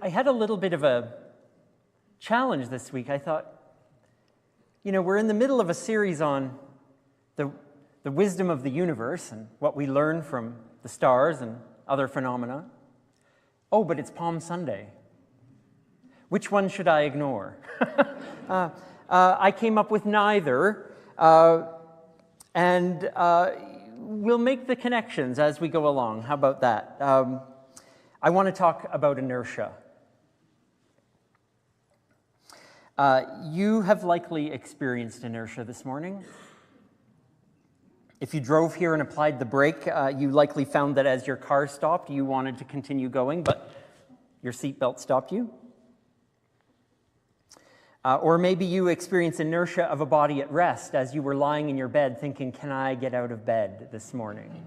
I had a little bit of a challenge this week. I thought, we're in the middle of a series on the wisdom of the universe and what we learn from the stars and other phenomena. Oh, but it's Palm Sunday. Which one should I ignore? I came up with neither, and we'll make the connections as we go along. How about that? I want to talk about inertia. You have likely experienced inertia this morning. If you drove here and applied the brake, you likely found that as your car stopped, you wanted to continue going, but your seatbelt stopped you. Or maybe you experienced inertia of a body at rest as you were lying in your bed thinking, can I get out of bed this morning?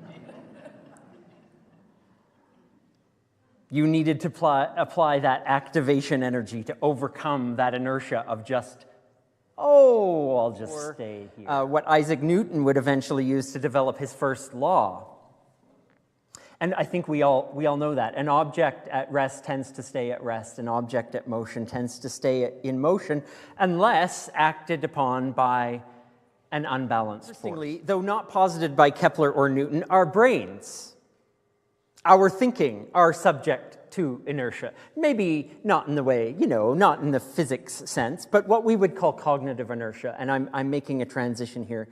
You needed to apply that activation energy to overcome that inertia of just, I'll just stay here. What Isaac Newton would eventually use to develop his first law. And I think we all know that. An object at rest tends to stay at rest. An object at motion tends to stay in motion unless acted upon by an unbalanced force. Interestingly, though not posited by Kepler or Newton, our brains, our thinking are subject to inertia. Maybe not in the way, not in the physics sense, but what we would call cognitive inertia. And I'm making a transition here.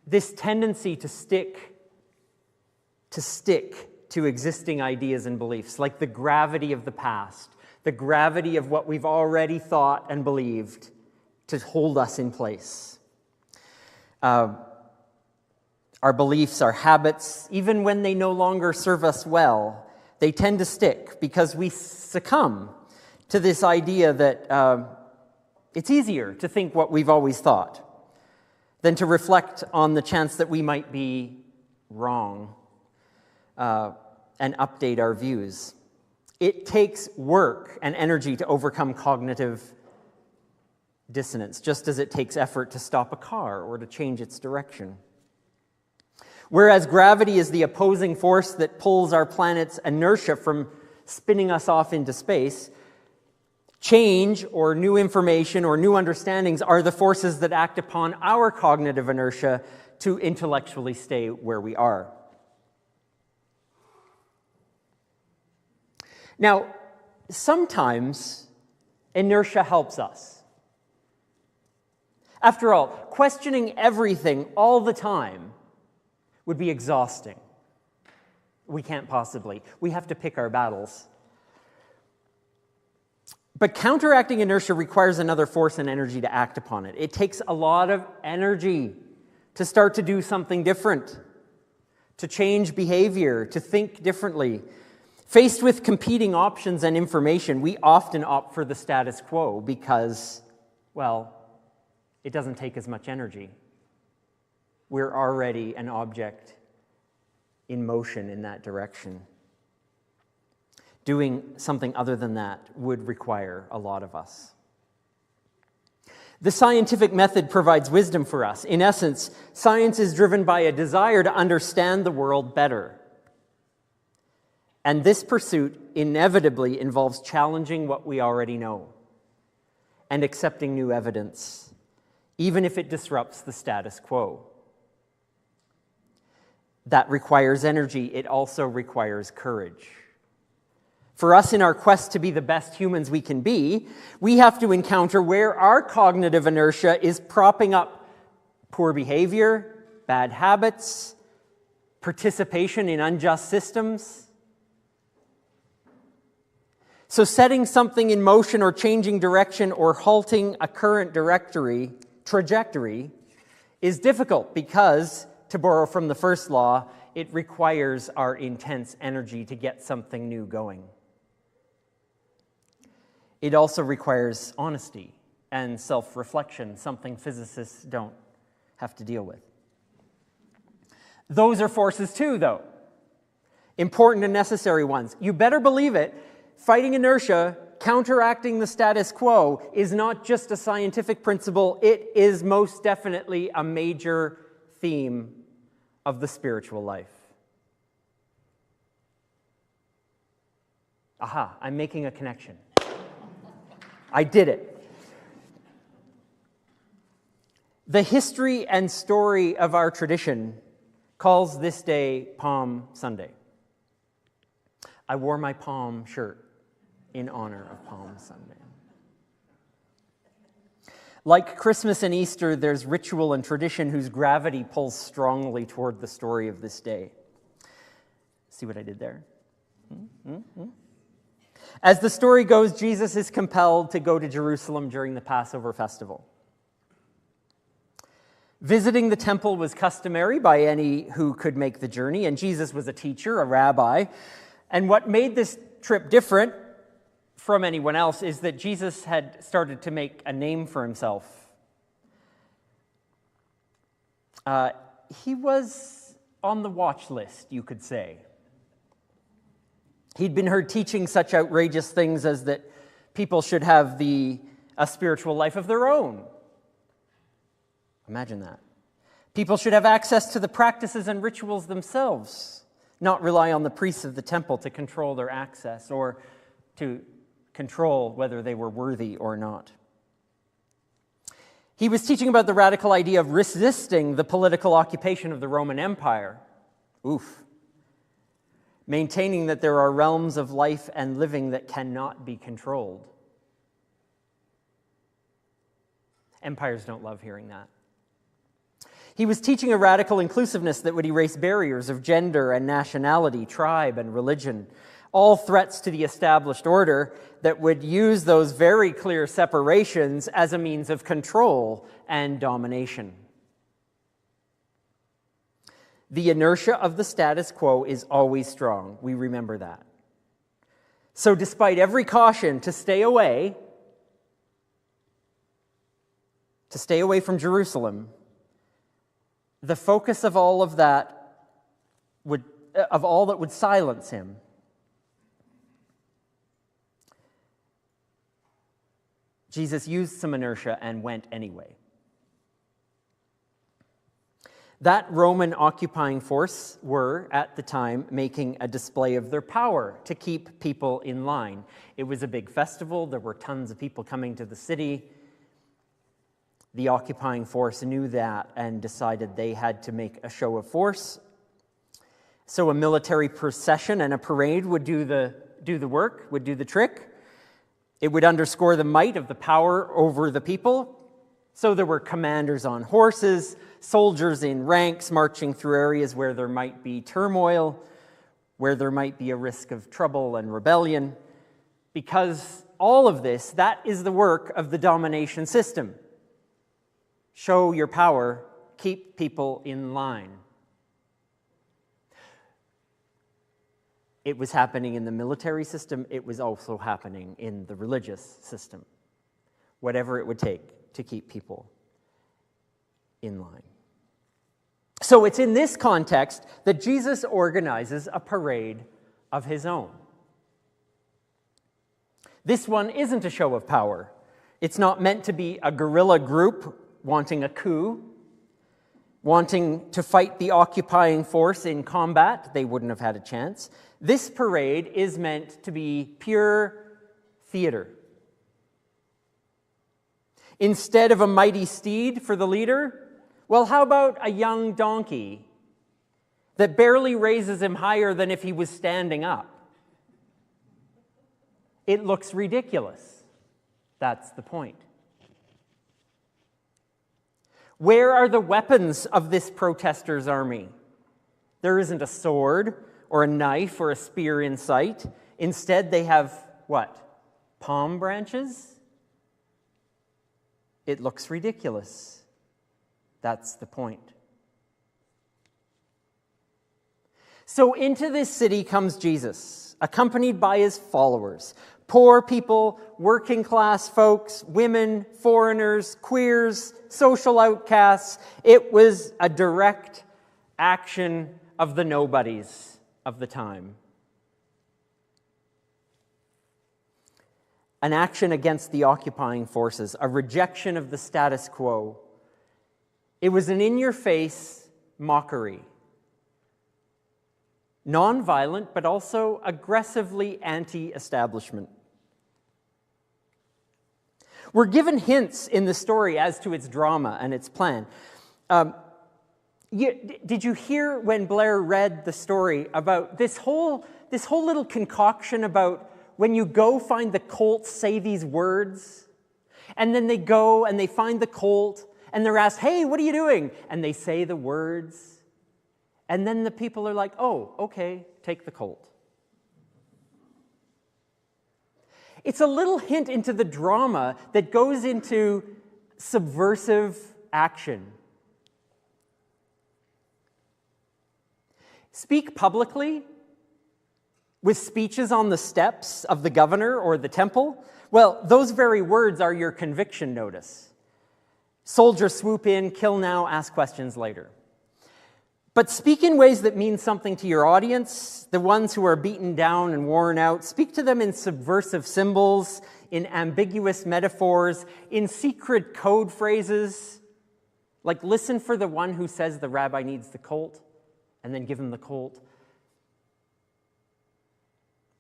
This tendency to stick to existing ideas and beliefs, like the gravity of the past, the gravity of what we've already thought and believed to hold us in place. Our beliefs, our habits, even when they no longer serve us well, they tend to stick because we succumb to this idea that it's easier to think what we've always thought than to reflect on the chance that we might be wrong and update our views. It takes work and energy to overcome cognitive dissonance, just as it takes effort to stop a car or to change its direction. Whereas gravity is the opposing force that pulls our planet's inertia from spinning us off into space, change or new information or new understandings are the forces that act upon our cognitive inertia to intellectually stay where we are. Now, sometimes inertia helps us. After all, questioning everything all the time would be exhausting. We can't possibly. We have to pick our battles. But counteracting inertia requires another force and energy to act upon it. It takes a lot of energy to start to do something different, to change behavior, to think differently. Faced with competing options and information, we often opt for the status quo because, it doesn't take as much energy. We're already an object in motion in that direction. Doing something other than that would require a lot of us. The scientific method provides wisdom for us. In essence, science is driven by a desire to understand the world better. And this pursuit inevitably involves challenging what we already know and accepting new evidence, even if it disrupts the status quo. That requires energy. It also requires courage. For us, in our quest to be the best humans we can be, we have to encounter where our cognitive inertia is propping up poor behavior, bad habits, participation in unjust systems. So setting something in motion or changing direction or halting a current trajectory is difficult because, to borrow from the first law, it requires our intense energy to get something new going. It also requires honesty and self-reflection, something physicists don't have to deal with. Those are forces too, though. Important and necessary ones. You better believe it. Fighting inertia, counteracting the status quo, is not just a scientific principle. It is most definitely a major theme of the spiritual life. Aha, I'm making a connection. I did it. The history and story of our tradition calls this day Palm Sunday. I wore my palm shirt in honor of Palm Sunday. Like Christmas and Easter, there's ritual and tradition whose gravity pulls strongly toward the story of this day. See what I did there? As the story goes, Jesus is compelled to go to Jerusalem during the Passover festival. Visiting the temple was customary by any who could make the journey, and Jesus was a teacher, a rabbi. And what made this trip different from anyone else is that Jesus had started to make a name for himself. He was on the watch list, you could say. He'd been heard teaching such outrageous things as that people should have a spiritual life of their own. Imagine that. People should have access to the practices and rituals themselves, not rely on the priests of the temple to control their access or to control whether they were worthy or not. He was teaching about the radical idea of resisting the political occupation of the Roman Empire. Maintaining that there are realms of life and living that cannot be controlled. Empires don't love hearing that. He was teaching a radical inclusiveness that would erase barriers of gender and nationality, tribe and religion, all threats to the established order that would use those very clear separations as a means of control and domination. The inertia of the status quo is always strong. We remember that. So despite every caution to stay away from Jerusalem, the focus of all that would silence him Jesus used some inertia and went anyway. That Roman occupying force were, at the time, making a display of their power to keep people in line. It was a big festival. There were tons of people coming to the city. The occupying force knew that and decided they had to make a show of force. So a military procession and a parade would do the work, would do the trick. It would underscore the might of the power over the people. So there were commanders on horses, soldiers in ranks marching through areas where there might be turmoil, where there might be a risk of trouble and rebellion. Because all of this, that is the work of the domination system. Show your power, keep people in line. It was happening in the military system. It was also happening in the religious system. Whatever it would take to keep people in line. So it's in this context that Jesus organizes a parade of his own. This one isn't a show of power. It's not meant to be a guerrilla group wanting a coup, wanting to fight the occupying force in combat. They wouldn't have had a chance. This parade is meant to be pure theater. Instead of a mighty steed for the leader, well, how about a young donkey that barely raises him higher than if he was standing up? It looks ridiculous. That's the point. Where are the weapons of this protesters' army? There isn't a sword or a knife or a spear in sight. Instead, they have what? Palm branches? It looks ridiculous. That's the point. So into this city comes Jesus, accompanied by his followers. Poor people, working class folks, women, foreigners, queers, social outcasts. It was a direct action of the nobodies of the time. An action against the occupying forces, a rejection of the status quo. It was an in-your-face mockery. nonviolent, but also aggressively anti-establishment. We're given hints in the story as to its drama and its plan. Did you hear when Blair read the story about this whole little concoction about when you go find the colt, say these words, and then they go and they find the colt, and they're asked, hey, what are you doing? And they say the words, and then the people are like, oh, okay, take the colt. It's a little hint into the drama that goes into subversive action. Speak publicly with speeches on the steps of the governor or the temple. Well, those very words are your conviction notice. Soldiers swoop in, kill now, ask questions later. But speak in ways that mean something to your audience, the ones who are beaten down and worn out. Speak to them in subversive symbols, in ambiguous metaphors, in secret code phrases, like listen for the one who says the rabbi needs the colt, and then give him the colt.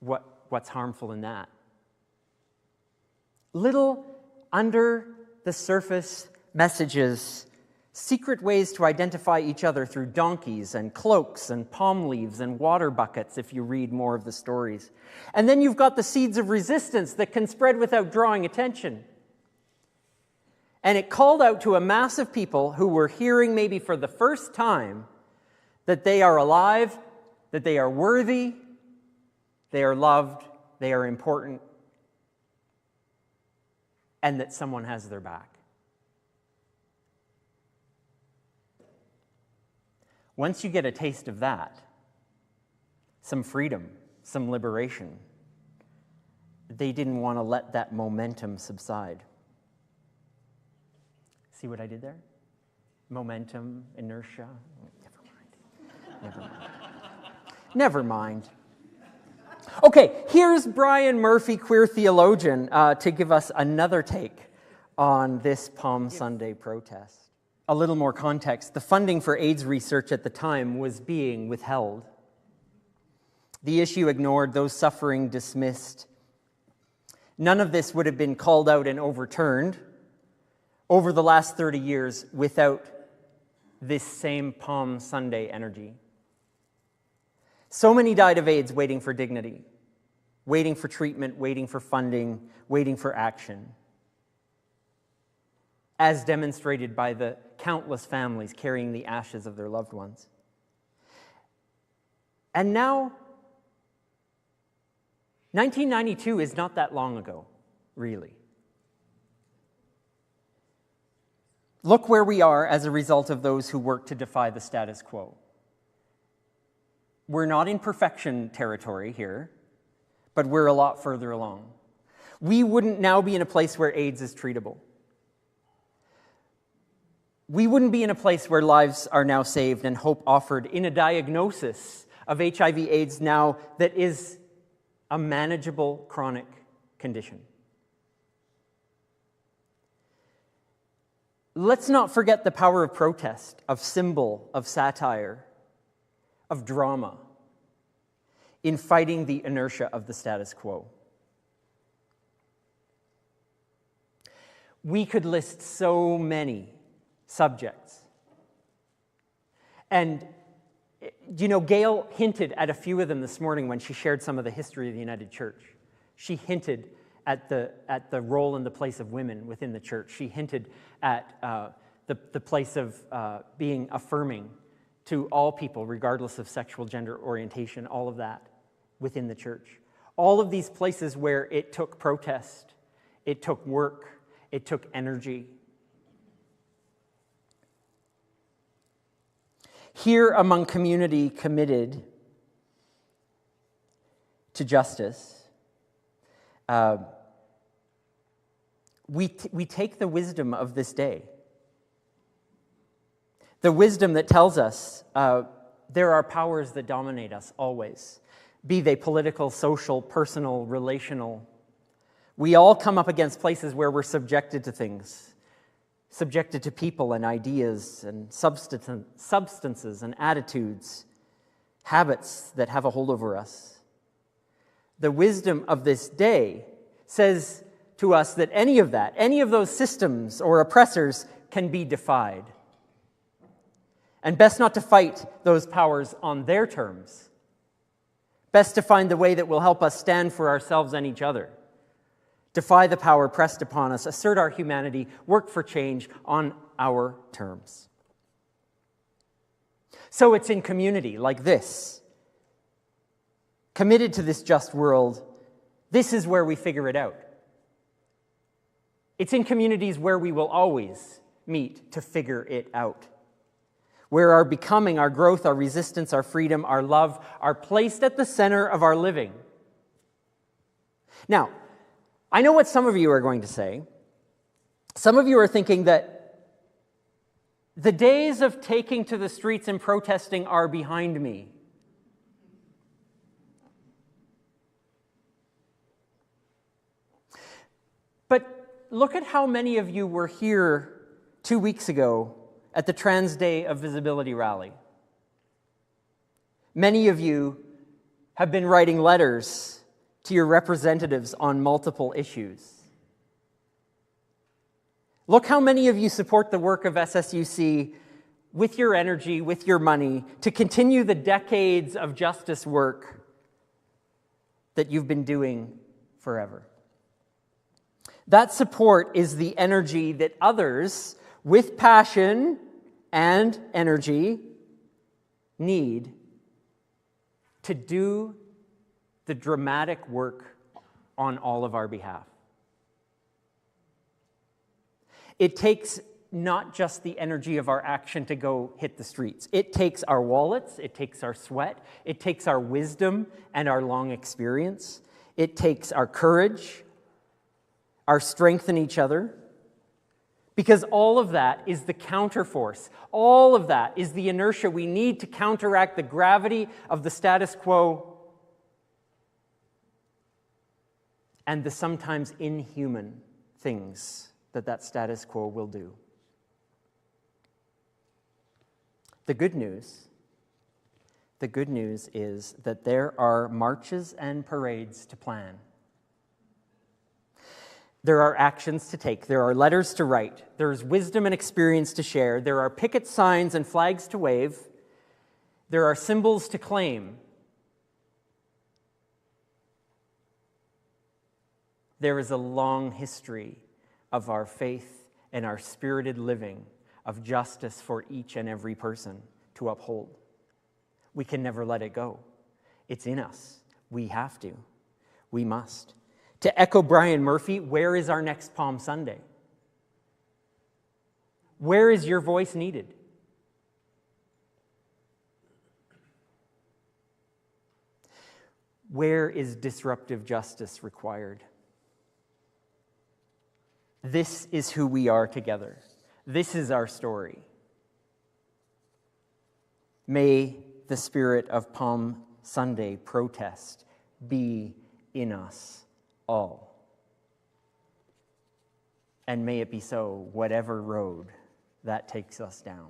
What's harmful in that? Little under the surface messages, secret ways to identify each other through donkeys and cloaks and palm leaves and water buckets if you read more of the stories. And then you've got the seeds of resistance that can spread without drawing attention. And it called out to a mass of people who were hearing maybe for the first time that they are alive, that they are worthy, they are loved, they are important, and that someone has their back. Once you get a taste of that, some freedom, some liberation, they didn't want to let that momentum subside. See what I did there? Momentum, inertia. Never mind. Never mind. Okay, here's Brian Murphy, queer theologian, to give us another take on this Palm Sunday protest. A little more context. The funding for AIDS research at the time was being withheld. The issue ignored, those suffering dismissed. None of this would have been called out and overturned over the last 30 years without this same Palm Sunday energy. So many died of AIDS waiting for dignity, waiting for treatment, waiting for funding, waiting for action, as demonstrated by the countless families carrying the ashes of their loved ones. And now, 1992 is not that long ago, really. Look where we are as a result of those who work to defy the status quo. We're not in perfection territory here, but we're a lot further along. We wouldn't now be in a place where AIDS is treatable. We wouldn't be in a place where lives are now saved and hope offered in a diagnosis of HIV/AIDS now that is a manageable chronic condition. Let's not forget the power of protest, of symbol, of satire, of drama in fighting the inertia of the status quo. We could list so many subjects. And, you know, Gail hinted at a few of them this morning when she shared some of the history of the United Church. She hinted at the role and the place of women within the church. She hinted at the place of being affirming to all people, regardless of sexual gender orientation, all of that within the church. All of these places where it took protest, it took work, it took energy. Here among community committed to justice, we take the wisdom of this day. The wisdom that tells us there are powers that dominate us always, be they political, social, personal, relational. We all come up against places where we're subjected to things, subjected to people and ideas and substances and attitudes habits that have a hold over us. The wisdom of this day says to us that any of those systems or oppressors can be defied. And best not to fight those powers on their terms. Best to find the way that will help us stand for ourselves and each other. Defy the power pressed upon us, assert our humanity, work for change on our terms. So it's in community like this, committed to this just world, this is where we figure it out. It's in communities where we will always meet to figure it out, where our becoming, our growth, our resistance, our freedom, our love are placed at the center of our living. Now, I know what some of you are going to say. Some of you are thinking that the days of taking to the streets and protesting are behind me. But look at how many of you were here 2 weeks ago at the Trans Day of Visibility rally. Many of you have been writing letters to your representatives on multiple issues. Look how many of you support the work of SSUC with your energy, with your money, to continue the decades of justice work that you've been doing forever. That support is the energy that others with passion and energy need to do the dramatic work on all of our behalf. It takes not just the energy of our action to go hit the streets. It takes our wallets, it takes our sweat, it takes our wisdom and our long experience. It takes our courage, our strength in each other. Because all of that is the counterforce. All of that is the inertia we need to counteract the gravity of the status quo and the sometimes inhuman things that status quo will do. The good news is that there are marches and parades to plan. There are actions to take. There are letters to write. There's wisdom and experience to share. There are picket signs and flags to wave. There are symbols to claim. There is a long history of our faith and our spirited living of justice for each and every person to uphold. We can never let it go. It's in us. We have to. We must. To echo Brian Murphy, where is our next Palm Sunday? Where is your voice needed? Where is disruptive justice required? This is who we are together. This is our story. May the spirit of Palm Sunday protest be in us all. And may it be so, whatever road that takes us down.